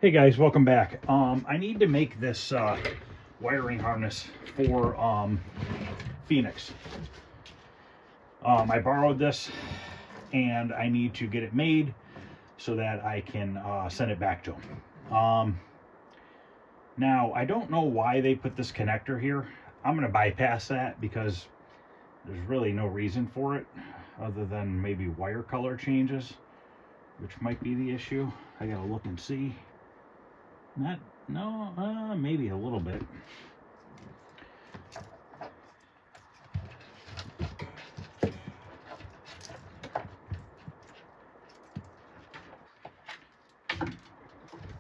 Hey guys, welcome back. I need to make this wiring harness for Phoenix. I borrowed this and I need to get it made so that I can send it back to them. Now, I don't know why they put this connector here. I'm going to bypass that because there's really no reason for it other than maybe wire color changes, which might be the issue. I gotta look and see. Maybe a little bit.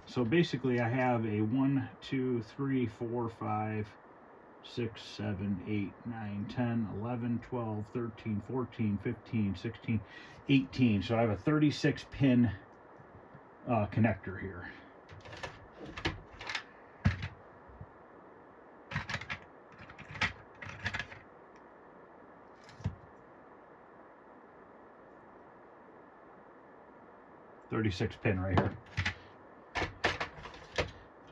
So basically I have a 1, 2, 3, 4, 5, 6, 7, 8, 9, 10, 11, 12, 13, 14, 15, 16, 18. So I have a 36 pin connector here. Pin right here.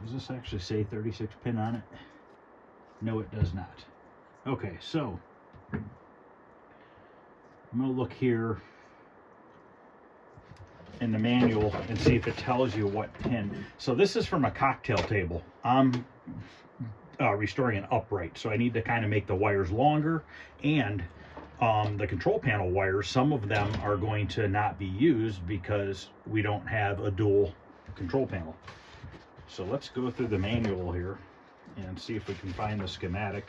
Does this actually say 36 pin on it? No, it does not. Okay, so I'm going to look here in the manual and see if it tells you what pin. So this is from a cocktail table. I'm restoring an upright, so I need to kind of make the wires longer, and the control panel wires, some of them are going to not be used because we don't have a dual control panel. So let's go through the manual here and see if we can find the schematic.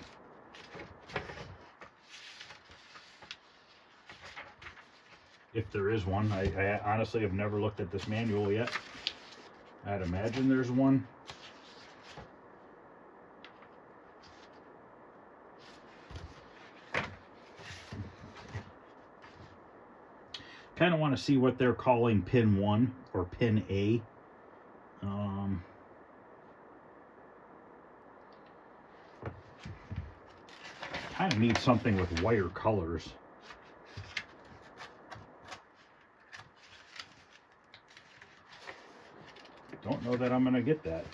If there is one. I honestly have never looked at this manual yet. I'd imagine there's one. Kind of want to see what they're calling pin 1 or pin A. Kind of need something with wire colors. Don't know that I'm going to get that.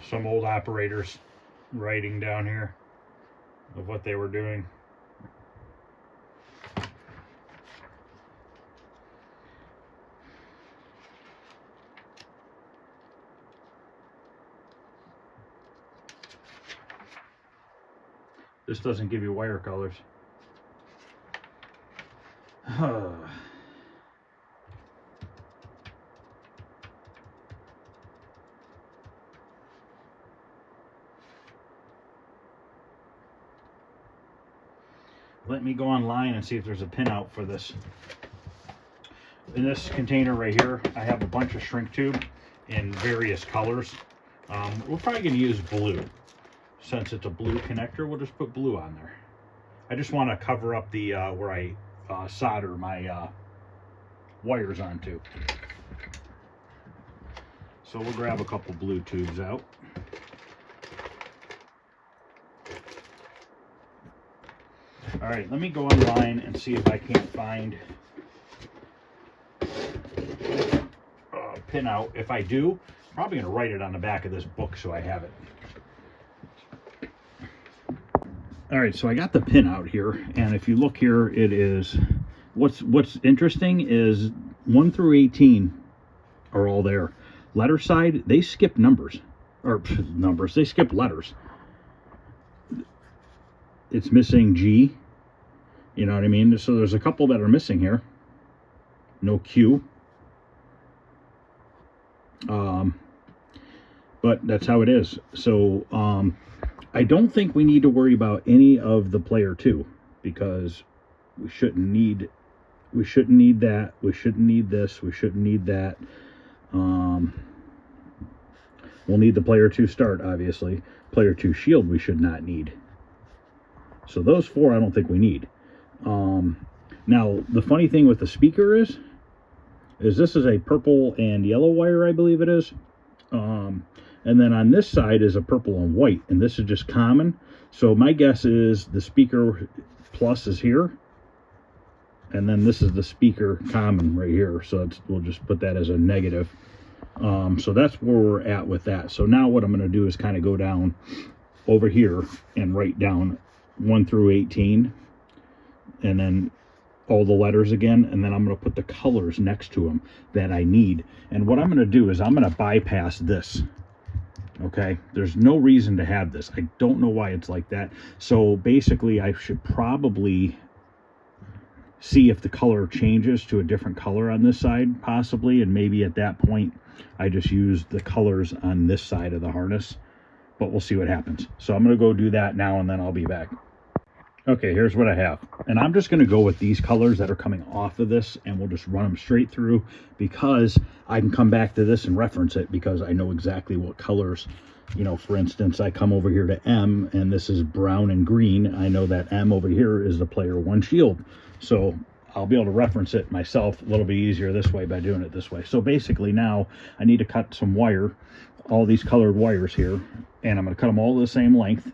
Some old operators writing down here of what they were doing. This doesn't give you wire colors. Let me go online and see if there's a pinout for this. In this container right here, I have a bunch of shrink tube in various colors. We're probably going to use blue. Since it's a blue connector, we'll just put blue on there. I just want to cover up the where I solder my wires onto. So we'll grab a couple blue tubes out. All right, let me go online and see if I can't find a pinout. If I do, I'm probably going to write it on the back of this book so I have it. All right, so I got the pin out here, and if you look here, it is what's interesting is 1 through 18 are all there. Letter side, they skip numbers, they skip letters. It's missing G, you know what I mean? So there's a couple that are missing here. No Q. But that's how it is. So I don't think we need to worry about any of the player 2 because we shouldn't need that, we shouldn't need this, we shouldn't need that. We'll need the player 2 start, obviously. Player 2 shield we should not need. So those 4 I don't think we need. Now the funny thing with the speaker is this is a purple and yellow wire, I believe it is. And then on this side is a purple and white, and this is just common. So my guess is the speaker plus is here, and then this is the speaker common right here. So we'll just put that as a negative. So that's where we're at with that. So now what I'm going to do is kind of go down over here and write down 1 through 18, and then all the letters again, and then I'm going to put the colors next to them that I need. And what I'm going to do is I'm going to bypass this. Okay, there's no reason to have this. I don't know why it's like that. So basically I should probably see if the color changes to a different color on this side possibly, and maybe at that point I just use the colors on this side of the harness, but we'll see what happens. So I'm going to go do that now, and then I'll be back. Okay, here's what I have, and I'm just going to go with these colors that are coming off of this, and we'll just run them straight through, because I can come back to this and reference it, because I know exactly what colors. You know, for instance, I come over here to M, and this is brown and green. I know that M over here is the player 1 shield, so I'll be able to reference it myself a little bit easier this way by doing it this way. So basically now I need to cut some wire, all these colored wires here, and I'm going to cut them all the same length.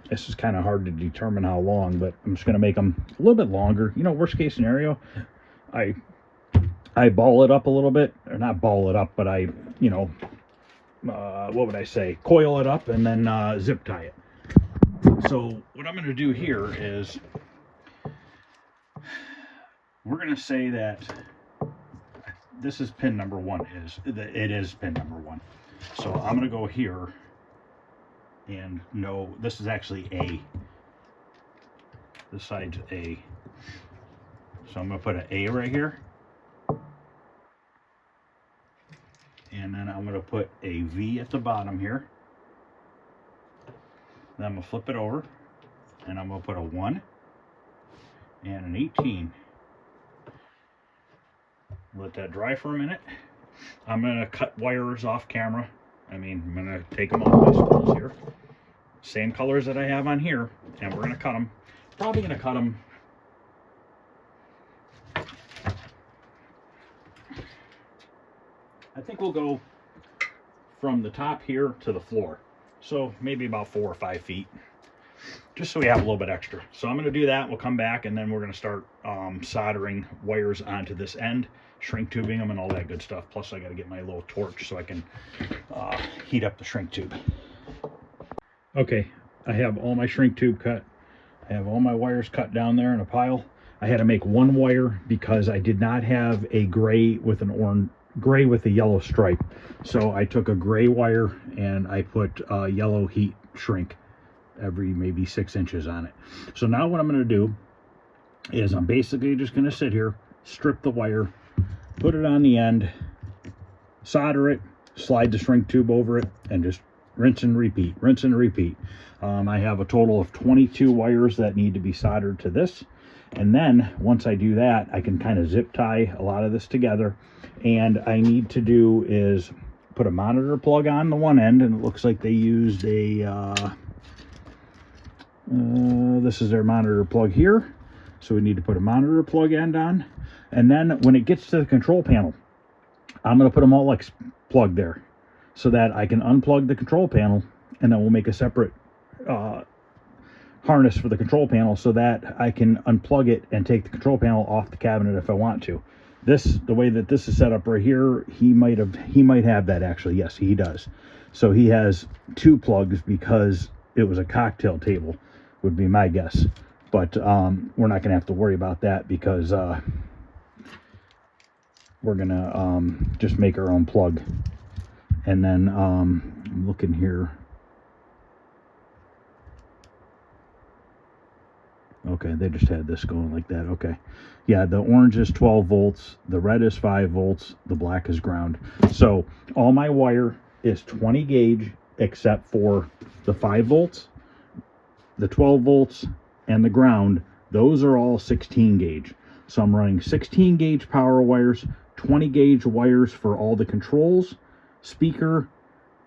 This is kind of hard to determine how long, but I'm just going to make them a little bit longer. You know, worst case scenario, I ball it up a little bit, or not ball it up, but I, you know, what would I say? Coil it up and then zip tie it. So what I'm going to do here is we're going to say that this is pin number 1. It is pin number 1. So I'm going to go here. And no, this is actually A. This side's A. So I'm going to put an A right here. And then I'm going to put a V at the bottom here. Then I'm going to flip it over. And I'm going to put a 1 and an 18. Let that dry for a minute. I'm going to cut wires off camera. I'm going to take them off my spools here. Same colors that I have on here, and we're going to cut them. Probably going to cut them I think we'll go from the top here to the floor. So maybe about 4 or 5 feet, just so we have a little bit extra. So I'm going to do that. We'll come back, and then we're going to start soldering wires onto this end, shrink tubing them and all that good stuff. Plus I got to get my little torch so I can heat up the shrink tube. Okay, I have all my shrink tube cut. I have all my wires cut down there in a pile. I had to make one wire because I did not have a gray with an orange, gray with a yellow stripe. So I took a gray wire and I put yellow heat shrink every maybe 6 inches on it. So now what I'm going to do is I'm basically just going to sit here, strip the wire, put it on the end, solder it, slide the shrink tube over it, and just rinse and repeat, rinse and repeat. I have a total of 22 wires that need to be soldered to this. And then once I do that, I can kind of zip tie a lot of this together. And I need to do is put a monitor plug on the one end, and it looks like they used a this is their monitor plug here, so we need to put a monitor plug end on. And then when it gets to the control panel, I'm going to put them all like plug there so that I can unplug the control panel, and then we'll make a separate harness for the control panel so that I can unplug it and take the control panel off the cabinet if I want to. This, the way that this is set up right here, he might have that actually. Yes, he does. So he has 2 plugs because it was a cocktail table, would be my guess. But we're not going to have to worry about that because we're going to just make our own plug. And then I'm looking here. Okay, they just had this going like that. Okay. Yeah, the orange is 12 volts, the red is 5 volts, the black is ground. So all my wire is 20 gauge except for the 5 volts, the 12 volts, and the ground. Those are all 16 gauge. So I'm running 16 gauge power wires, 20 gauge wires for all the controls, speaker,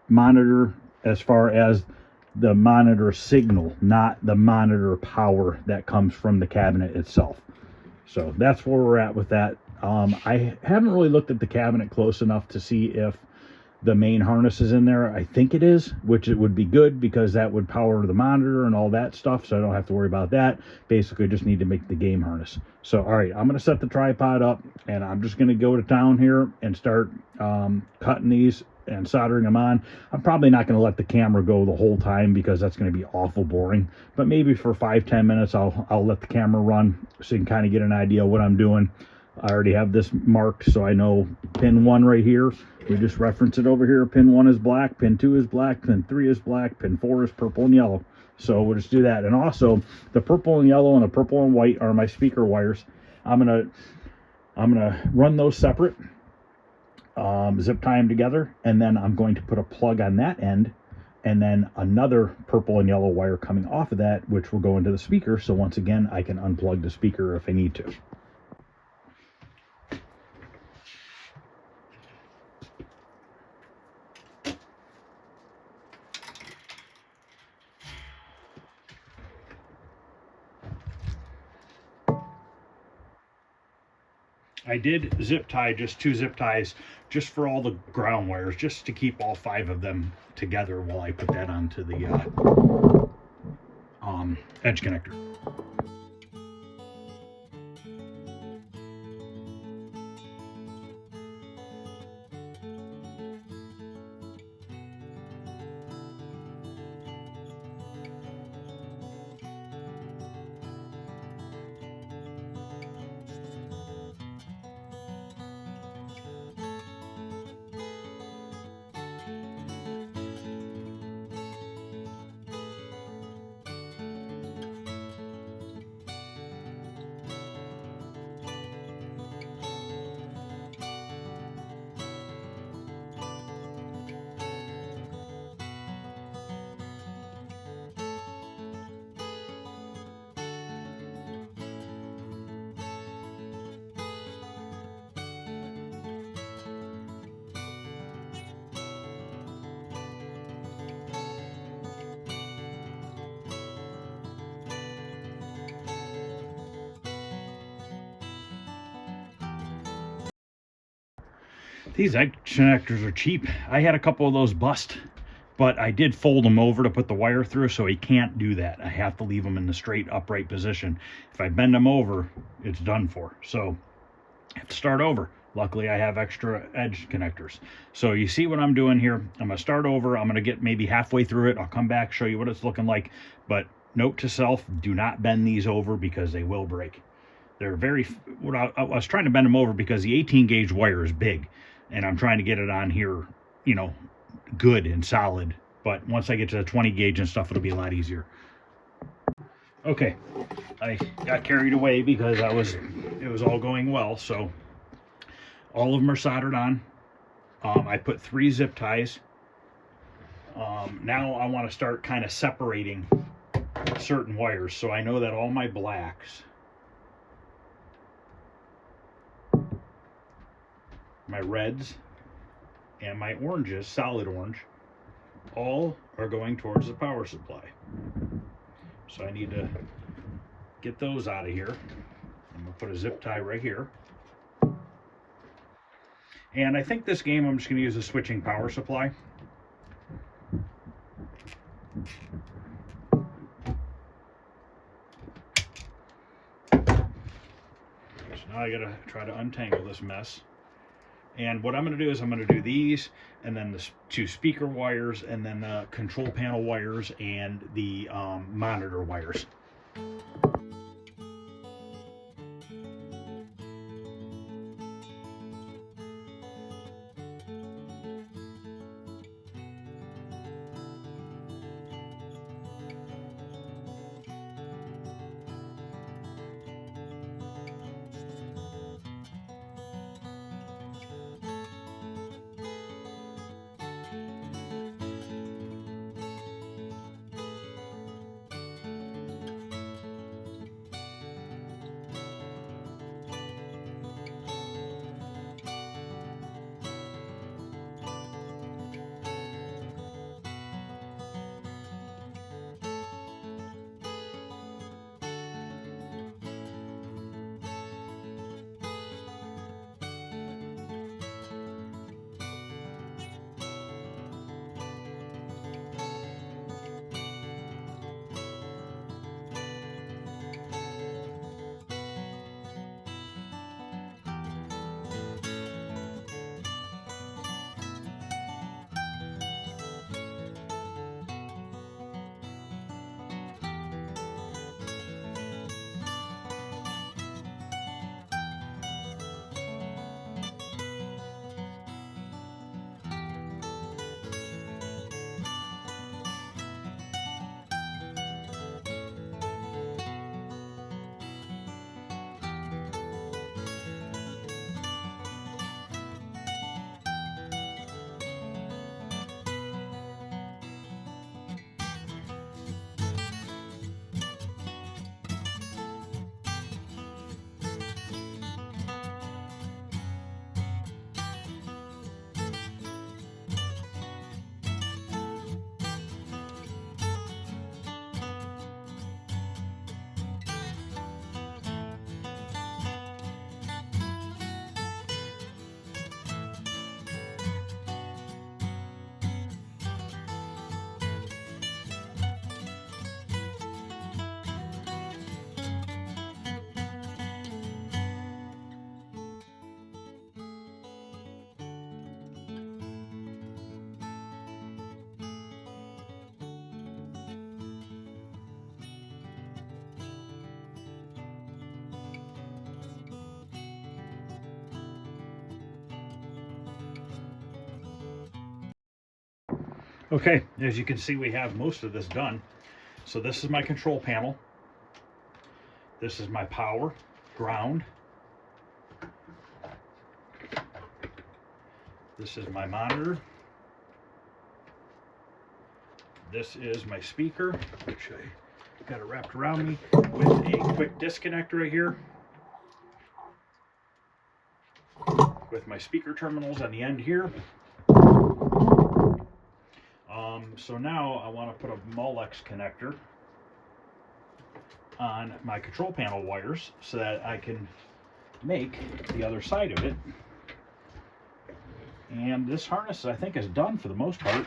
monitor, as far as the monitor signal, not the monitor power that comes from the cabinet itself. So that's where we're at with that. I haven't really looked at the cabinet close enough to see if the main harness is in there. I think it is, which it would be good because that would power the monitor and all that stuff, so I don't have to worry about that. Basically just need to make the game harness. So all right, I'm going to set the tripod up, and I'm just going to go to town here and start cutting these and soldering them on. I'm probably not going to let the camera go the whole time because that's going to be awful boring, but maybe for 5-10 minutes I'll let the camera run so you can kind of get an idea of what I'm doing. I already have this marked, so I know pin 1 right here. We just reference it over here. Pin 1 is black, pin 2 is black, pin 3 is black, pin 4 is purple and yellow. So we'll just do that. And also, the purple and yellow and the purple and white are my speaker wires. I'm gonna run those separate, zip tie them together, and then I'm going to put a plug on that end, and then another purple and yellow wire coming off of that, which will go into the speaker. So once again, I can unplug the speaker if I need to. I did zip tie, just 2 zip ties, just for all the ground wires, just to keep all 5 of them together while I put that onto the edge connector. These edge connectors are cheap. I had a couple of those bust, but I did fold them over to put the wire through, so he can't do that. I have to leave them in the straight upright position. If I bend them over, it's done for. So I have to start over. Luckily, I have extra edge connectors. So you see what I'm doing here. I'm going to start over. I'm going to get maybe halfway through it. I'll come back, show you what it's looking like. But note to self, do not bend these over because they will break. They're very, I was trying to bend them over because the 18 gauge wire is big, and I'm trying to get it on here, you know, good and solid. But once I get to the 20 gauge and stuff, it'll be a lot easier. Okay, I got carried away because it was all going well. So all of them are soldered on. I put 3 zip ties. Now I want to start kind of separating certain wires. So I know that all my blacks, my reds, and my oranges, solid orange, all are going towards the power supply. So I need to get those out of here. I'm going to put a zip tie right here. And I think this game I'm just going to use a switching power supply. So now I got to try to untangle this mess. And what I'm going to do is I'm going to do these, and then the 2 speaker wires, and then the control panel wires, and the monitor wires. Okay, as you can see, we have most of this done. So this is my control panel. This is my power, ground. This is my monitor. This is my speaker, which I got it wrapped around me with a quick disconnect right here, with my speaker terminals on the end here. So now I want to put a Molex connector on my control panel wires so that I can make the other side of it. And this harness, I think, is done for the most part.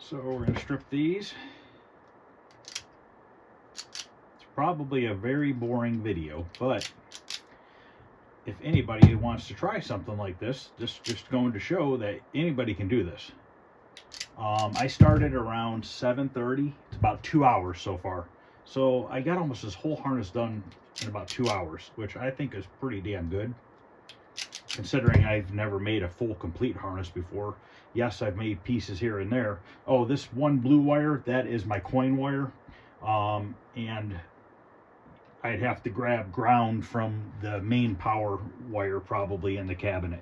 So we're going to strip these. It's probably a very boring video, but if anybody wants to try something like this, just going to show that anybody can do this. I started around 7:30. It's about 2 hours so far. So I got almost this whole harness done in about 2 hours, which I think is pretty damn good, considering I've never made a full complete harness before. Yes, I've made pieces here and there. Oh, this one blue wire, that is my coin wire. And I'd have to grab ground from the main power wire probably in the cabinet.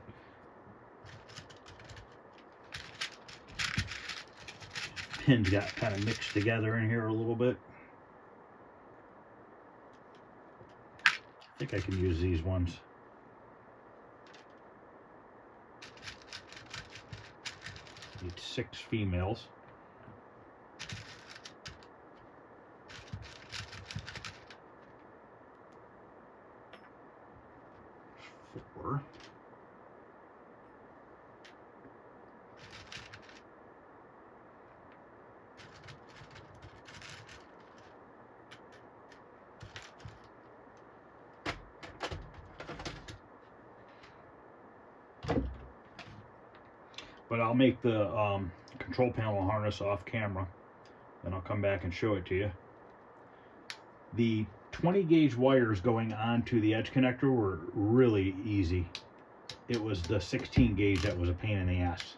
Pins got kind of mixed together in here a little bit. I think I can use these ones. Need 6 females. 4. But I'll make the control panel harness off camera, and I'll come back and show it to you. The 20 gauge wires going onto the edge connector were really easy. It was the 16 gauge that was a pain in the ass.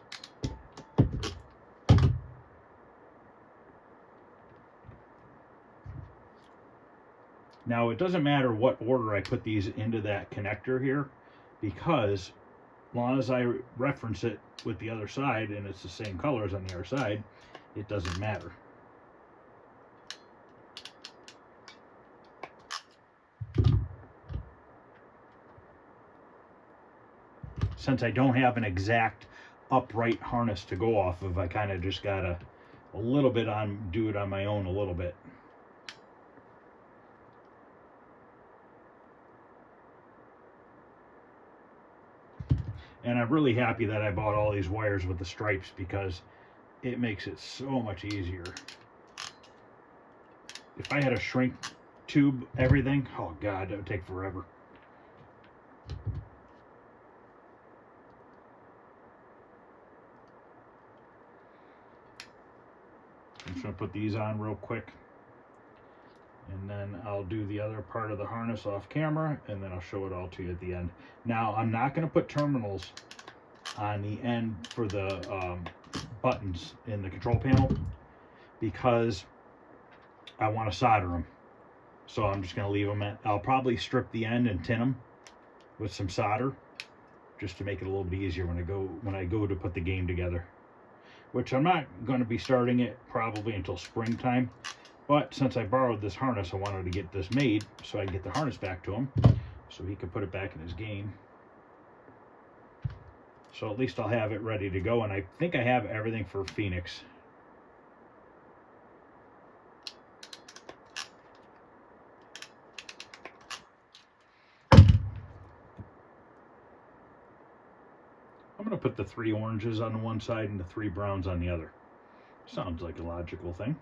Now it doesn't matter what order I put these into that connector here, because as long as I reference it with the other side and it's the same colors on the other side, it doesn't matter. Since I don't have an exact upright harness to go off of, I kind of just gotta a little bit do it on my own a little bit. And I'm really happy that I bought all these wires with the stripes, because it makes it so much easier. If I had a shrink tube everything, oh god, that would take forever. I'm just going to put these on real quick, and then I'll do the other part of the harness off camera, and then I'll show it all to you at the end. Now, I'm not going to put terminals on the end for the buttons in the control panel, because I want to solder them. So I'm just going to leave them at, I'll probably strip the end and tin them with some solder, just to make it a little bit easier when I go to put the game together. Which I'm not going to be starting it probably until springtime. But since I borrowed this harness, I wanted to get this made so I can get the harness back to him, so he can put it back in his game. So at least I'll have it ready to go, and I think I have everything for Phoenix. I'm going to put the 3 oranges on the one side and the 3 browns on the other. Sounds like a logical thing.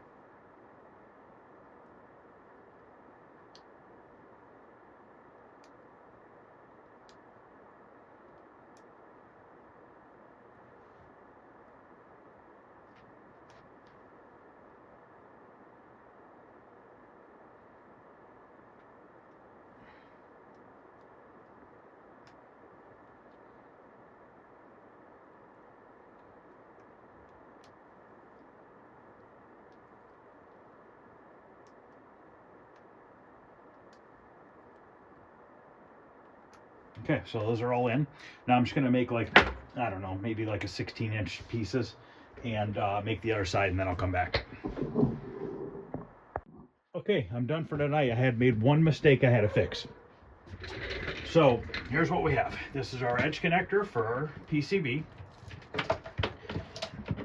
Okay, so those are all in. Now I'm just gonna make like, I don't know, maybe like a 16-inch pieces and make the other side, and then I'll come back. Okay, I'm done for tonight. I had made one mistake I had to fix. So here's what we have. This is our edge connector for our PCB.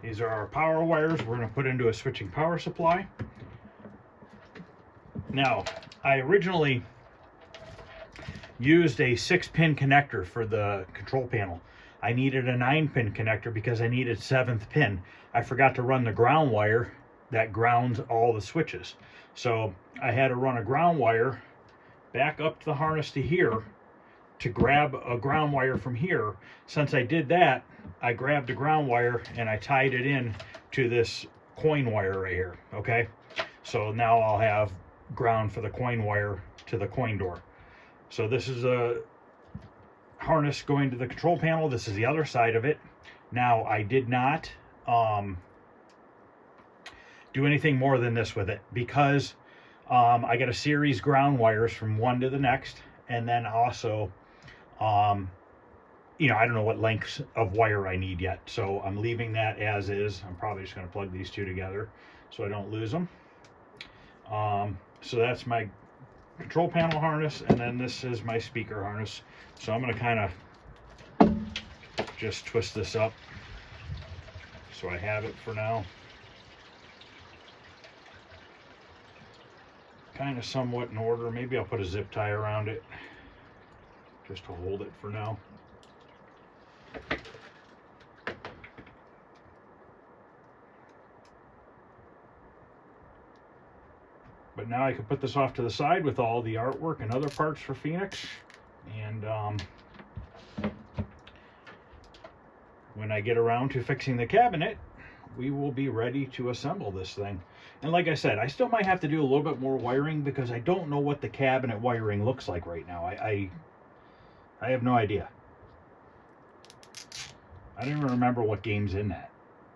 These are our power wires we're going to put into a switching power supply. Now, I originally used a 6-pin connector for the control panel. I needed a 9-pin connector because I needed 7th pin. I forgot to run the ground wire that grounds all the switches. So I had to run a ground wire back up to the harness to here to grab a ground wire from here. Since I did that, I grabbed a ground wire and I tied it in to this coin wire right here, okay? So now I'll have ground for the coin wire to the coin door. So this is a harness going to the control panel. This is the other side of it. Now, I did not do anything more than this with it because I got a series ground wires from one to the next, and then also you know, I don't know what lengths of wire I need yet, so I'm leaving that as is. I'm probably just going to plug these two together so I don't lose them. So that's my control panel harness, and then this is my speaker harness. So I'm going to kind of just twist this up so I have it for now. Kind of somewhat in order. Maybe I'll put a zip tie around it just to hold it for now. But now I can put this off to the side with all the artwork and other parts for Phoenix. And when I get around to fixing the cabinet, we will be ready to assemble this thing. And like I said, I still might have to do a little bit more wiring because I don't know what the cabinet wiring looks like right now. I have no idea. I don't even remember what game's in that.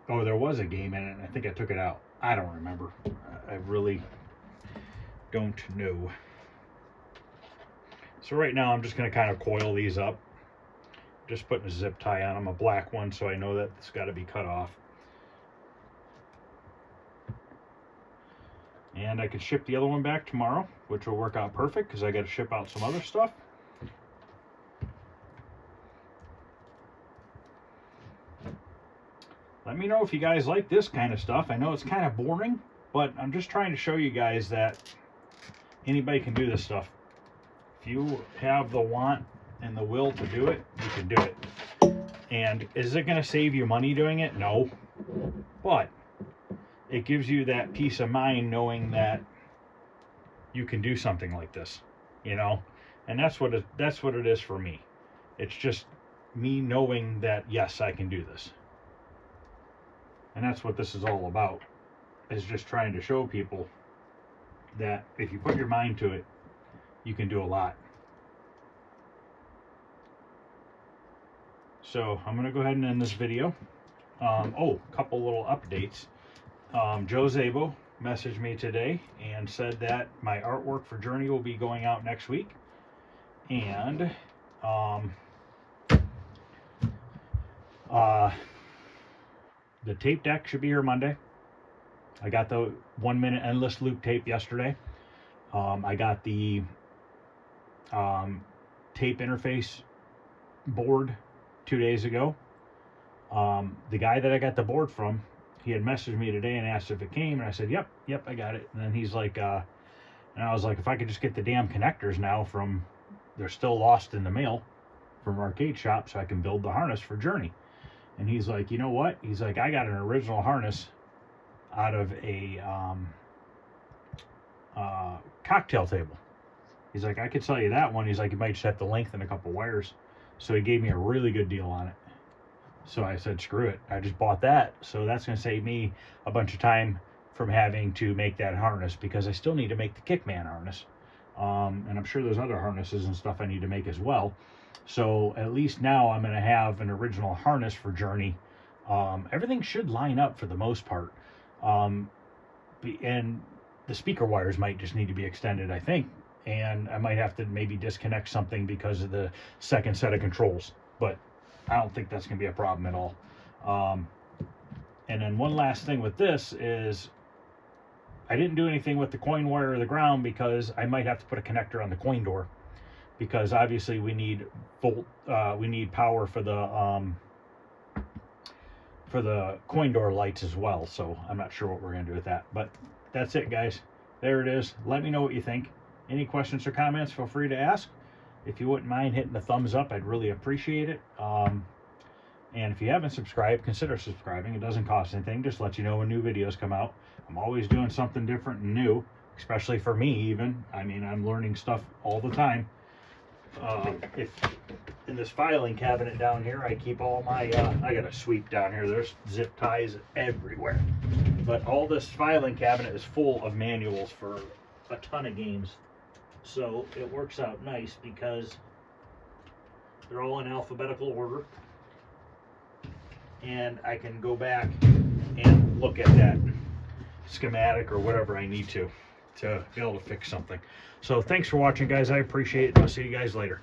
Oh, there was a game in it, and I think I took it out. I don't remember. I really don't know. So right now I'm just going to kind of coil these up. Just putting a zip tie on them, a black one, so I know that it's got to be cut off. And I could ship the other one back tomorrow, which will work out perfect because I got to ship out some other stuff. Let me know if you guys like this kind of stuff. I know it's kind of boring, but I'm just trying to show you guys that anybody can do this stuff. If you have the want and the will to do it, you can do it. And is it going to save you money doing it? No. But it gives you that peace of mind knowing that you can do something like this, you know? And that's what it is for me. It's just me knowing that, yes, I can do this. And that's what this is all about, is just trying to show people that if you put your mind to it, you can do a lot. So I'm going to go ahead and end this video. Oh, a couple little updates. Joe Zabo messaged me today and said that my artwork for Journey will be going out next week. And the tape deck should be here Monday. I got the 1-minute endless loop tape yesterday. I got the tape interface board 2 days ago. The guy that I got the board from, he had messaged me today and asked if it came, and I said, yep, I got it. And then he's like, and I was like, if I could just get the damn connectors now from, they're still lost in the mail from Arcade Shop, so I can build the harness for Journey. And he's like, you know what? He's like, I got an original harness out of a cocktail table. He's like, I could sell you that one. He's like, you might just have to lengthen a couple wires. So he gave me a really good deal on it. So I said, screw it. I just bought that. So that's going to save me a bunch of time from having to make that harness, because I still need to make the Kickman harness. And I'm sure there's other harnesses and stuff I need to make as well. So at least now I'm going to have an original harness for Journey. Everything should line up for the most part. And the speaker wires might just need to be extended, I think. and I might have to maybe disconnect something because of the second set of controls, but I don't think that's going to be a problem at all. And then one last thing with this is I didn't do anything with the coin wire or the ground because I might have to put a connector on the coin door, because obviously we need power for the coin door lights as well. So I'm not sure what we're going to do with that, but that's it, guys. There it is. Let me know what you think. Any questions or comments, feel free to ask. If you wouldn't mind hitting the thumbs up, I'd really appreciate it. And if you haven't subscribed, consider subscribing. It doesn't cost anything. Just let you know when new videos come out. I'm always doing something different and new, especially for me even. I mean, I'm learning stuff all the time. If in this filing cabinet down here, I keep all my, I got a sweep down here. There's zip ties everywhere. But all this filing cabinet is full of manuals for a ton of games. So it works out nice because they're all in alphabetical order. And I can go back and look at that schematic or whatever I need to be able to fix something. So thanks for watching, guys. I appreciate it. I'll see you guys later.